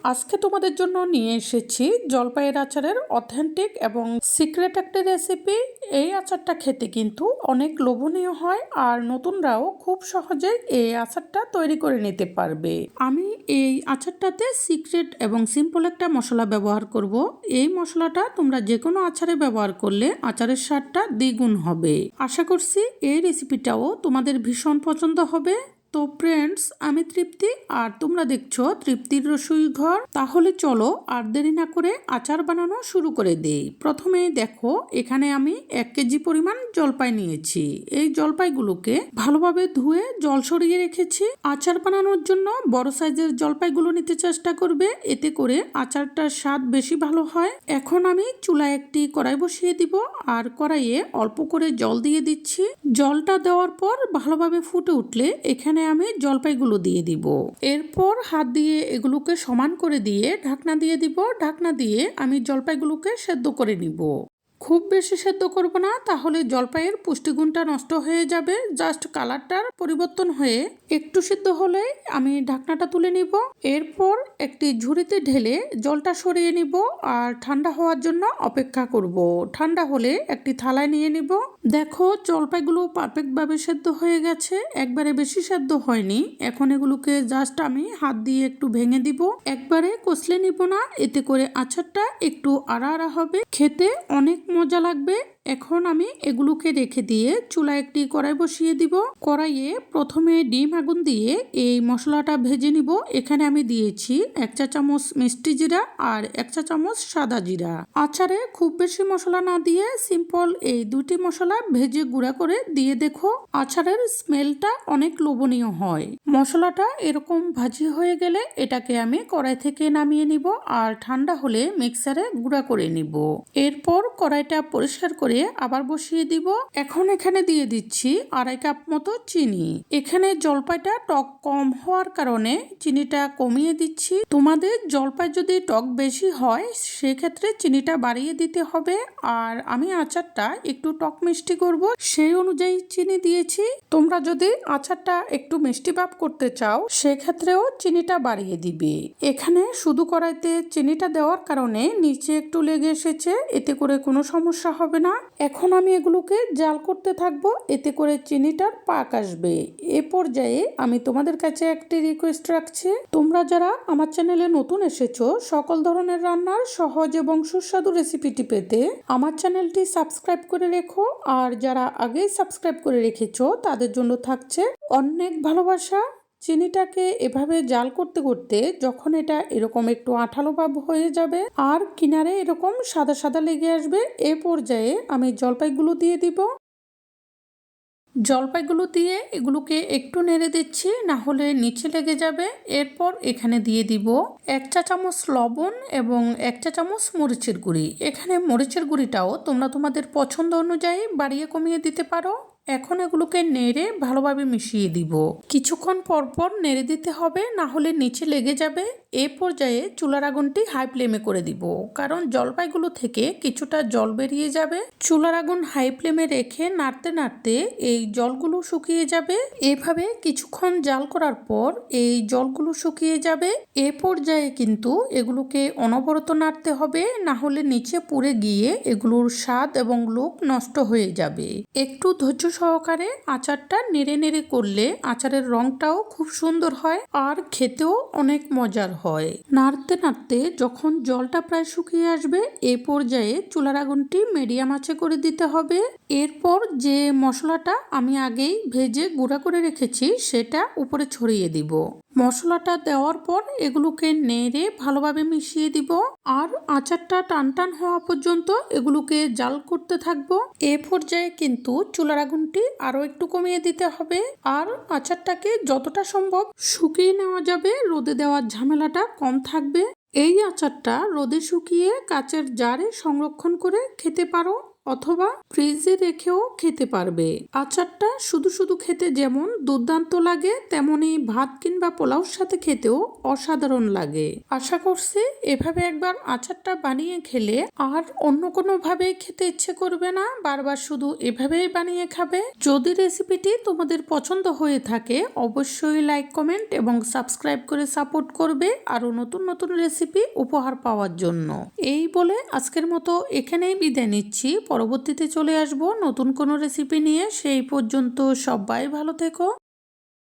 আজকে তোমাদের জন্য নিয়ে এসেছি জলপাইয়ের আচারের অথেন্টিক এবং সিক্রেট একটা রেসিপি। এই আচারটা খেতে কিন্তু অনেক লোভনীয় হয়, আর নতুনরাও খুব সহজেই এই আচারটা তৈরি করে নিতে পারবে। আমি এই আচারটাতে সিক্রেট এবং সিম্পল একটা মশলা ব্যবহার করব। এই মশলাটা তোমরা যে কোনো আচারে ব্যবহার করলে আচারের স্বাদটা দ্বিগুণ হবে। আশা করছি এই রেসিপিটাও তোমাদের ভীষণ পছন্দ হবে। তো ফ্রেন্ডস, আমি তৃপ্তি, আর তোমরা দেখছো তৃপ্তির রসুই ঘর। তাহলে চলো আর দেরি না করে আচার বানানো শুরু করে দেই। প্রথমে দেখো, এখানে আমি 1 কেজি পরিমাণ জলপাই নিয়েছি। এই জলপাইগুলোকে ভালোভাবে ধুয়ে জল সরিয়ে রেখেছি। আচার বানানোর জন্য বড় সাইজের জলপাইগুলো নিতে চেষ্টা করবে, এতে করে আচারটার স্বাদ বেশি ভালো হয়। এখন আমি চুলায় একটি কড়াই বসিয়ে দিব, আর কড়াইয়ে অল্প করে জল দিয়ে দিচ্ছি। জলটা দেওয়ার পর ভালোভাবে ফুটে উঠলে এখানে আমি জলপাইগুলো দিয়ে দিব। এরপর হাত দিয়ে এগুলোকে সমান করে দিয়ে ঢাকনা দিয়ে দিব। ঢাকনা দিয়ে আমি জলপাইগুলোকে সেদ্ধ করে নিব। খুব বেশি সেদ্ধ করব না, তাহলে জলপাইয়ের পুষ্টিগুণটা নষ্ট হয়ে যাবে। জাস্ট কালারটার পরিবর্তন হয়ে একটু সিদ্ধ হলে আমি ঢাকনাটা তুলে নিব। এরপর একটি ঝুড়িতে ঢেলে জলটা সরিয়ে নিব, আর ঠান্ডা হওয়ার জন্য অপেক্ষা করব। ঠান্ডা হলে একটি থালায় নিয়ে নিব। দেখো, জলপাইগুলো পারফেক্টভাবে সেদ্ধ হয়ে গেছে, একবারে বেশি সেদ্ধ হয়নি। এখন এগুলোকে জাস্ট আমি হাত দিয়ে একটু ভেঙে দিব। একবারে কষলে নিব না, এতে করে আচারটা একটু আড়া আড়া হবে, খেতে অনেক মজা লাগবে। এখন আমি এগুলোকে রেখে দিয়ে চুলায় একটি কড়াই বসিয়ে দিব। কড়াইয়ে প্রথমে ডিম আগুন দিয়ে এই মশলাটা ভেজে নিব। এখানে আমি দিয়েছি 1 চা চামচ মিষ্টি জিরা আর 1 চা চামচ সাদা জিরা। আচারে খুব বেশি মশলা না দিয়ে সিম্পল এই দুটি মশলা ভেজে গুঁড়া করে দিয়ে দেখো, আচারের স্মেলটা অনেক লোভনীয় হয়। মশলাটা এরকম ভাজি হয়ে গেলে এটাকে আমি কড়াই থেকে নামিয়ে নিব, আর ঠান্ডা হলে মিক্সারে গুঁড়া করে নিব। এরপর কড়াইটা পরিষ্কার করে আবার বসিয়ে দিব। এখন এখানে দিয়ে দিচ্ছি 2.5 কাপ মতো চিনি। এখানে জলপাইটা টক কম হওয়ার কারণে চিনিটা কমিয়ে দিচ্ছি। তোমাদের জলপাই যদি টক বেশি হয় সেক্ষেত্রে চিনিটা বাড়িয়ে দিতে হবে, আর আমি আচারটা একটু টক মিষ্টি করব, সেই অনুযায়ী চিনি দিয়েছি। তোমরা যদি আচারটা একটু মিষ্টি ভাব করতে চাও সেক্ষেত্রেও চিনিটা বাড়িয়ে দিবে। এখানে শুধু কড়াইতে চিনিটা দেওয়ার কারণে নিচে একটু লেগে এসেছে, এতে করে কোনো সমস্যা হবে না। এখন আমি এগুলোকে জাল করতে থাকবো, এতে করে চিনিটার পাক আসবে। এ পর্যায়ে আমি তোমাদের কাছে একটি রিকোয়েস্ট রাখছি, তোমরা যারা আমার চ্যানেলে নতুন এসেছো, সকল ধরনের রান্নার সহজ এবং সুস্বাদু রেসিপিটি পেতে আমার চ্যানেলটি সাবস্ক্রাইব করে রেখো। আর যারা আগেই সাবস্ক্রাইব করে রেখেছো তাদের জন্য থাকছে অনেক ভালোবাসা। চিনিটাকে এভাবে জাল করতে করতে যখন এটা এরকম একটু আঠালো ভাব হয়ে যাবে আর কিনারে এরকম সাদা সাদা লেগে আসবে, এ পর্যায়ে আমি জলপাইগুলো দিয়ে দিব। জলপাইগুলো দিয়ে এগুলোকে একটু নেড়ে দিচ্ছি, না হলে নিচে লেগে যাবে। এরপর এখানে দিয়ে দিব 1 চা চামচ লবণ এবং 1 চা চামচ মরিচের গুঁড়ি। এখানে মরিচের গুঁড়িটাও তোমরা তোমাদের পছন্দ অনুযায়ী বাড়িয়ে কমিয়ে দিতে পারো। এখন এগুলোকে নেড়ে ভালোভাবে মিশিয়ে দিব। কিছুক্ষণ পর পর নেড়ে দিতে হবে, না হলে নিচে লেগে যাবে। এ পর্যায়ে চুলার আগুনটি হাই ফ্লেমে করে দিব, কারণ জলপাইগুলো থেকে কিছুটা জল বেরিয়ে যাবে। চুলার আগুন হাই ফ্লেমে রেখে নাড়তে নাড়তে এই জলগুলো শুকিয়ে যাবে। এভাবে কিছুক্ষণ জাল করার পর এই জলগুলো শুকিয়ে যাবে। এ পর্যায়ে কিন্তু এগুলোকে অনবরত নাড়তে হবে, না হলে নিচে পুড়ে গিয়ে এগুলোর স্বাদ এবং লুক নষ্ট হয়ে যাবে। একটু ধৈর্য সহকারে আচারটা নেড়ে নেড়ে করলে আচারের রংটাও খুব সুন্দর হয়, আর খেতেও অনেক মজার হয়। নাড়তে নাড়তে যখন জলটা প্রায় শুকিয়ে আসবে, এ পর্যায়ে চুলার আগুনটি মিডিয়াম আঁচে করে দিতে হবে। এরপর যে মশলাটা আমি আগেই ভেজে গুঁড়া করে রেখেছি সেটা উপরে ছড়িয়ে দিব। মশলাটা দেওয়ার পর এগুলোকে নেড়ে ভালোভাবে মিশিয়ে দিব, আর আচারটা টান টান হওয়া পর্যন্ত এগুলোকে জাল করতে থাকবো। এ পর্যায়ে কিন্তু চুলার আগুনটি আরো একটু কমিয়ে দিতে হবে, আর আচারটাকে যতটা সম্ভব শুকিয়ে নেওয়া যাবে, রোদে দেওয়ার ঝামেলাটা কম থাকবে। এই আচারটা রোদে শুকিয়ে কাচের জারে সংরক্ষণ করে খেতে পারো। অথবা ফ্রিজে রেখেও খেতে পারবে। আচারটা শুধু শুধু খেতে যেমন দুর্দান্ত লাগে, তেমনি ভাত কিংবা পোলাওর সাথে খেতেও অসাধারণ লাগে। আশা করছি এভাবে একবার আচারটা বানিয়ে খেলে আর অন্য কোনো ভাবে খেতে ইচ্ছে করবে না, বারবার শুধু এভাবেই বানিয়ে খাবে। যদি রেসিপিটি তোমাদের পছন্দ হয়ে থাকে অবশ্যই লাইক, কমেন্ট এবং সাবস্ক্রাইব করে সাপোর্ট করবে আরো নতুন নতুন রেসিপি উপহার পাওয়ার জন্য। এই বলে আজকের মতো এখানেই বিদায় নিচ্ছি। পরবর্তীতে চলে আসবো নতুন কোনো রেসিপি নিয়ে। সেই পর্যন্ত সবাই ভালো থেকো।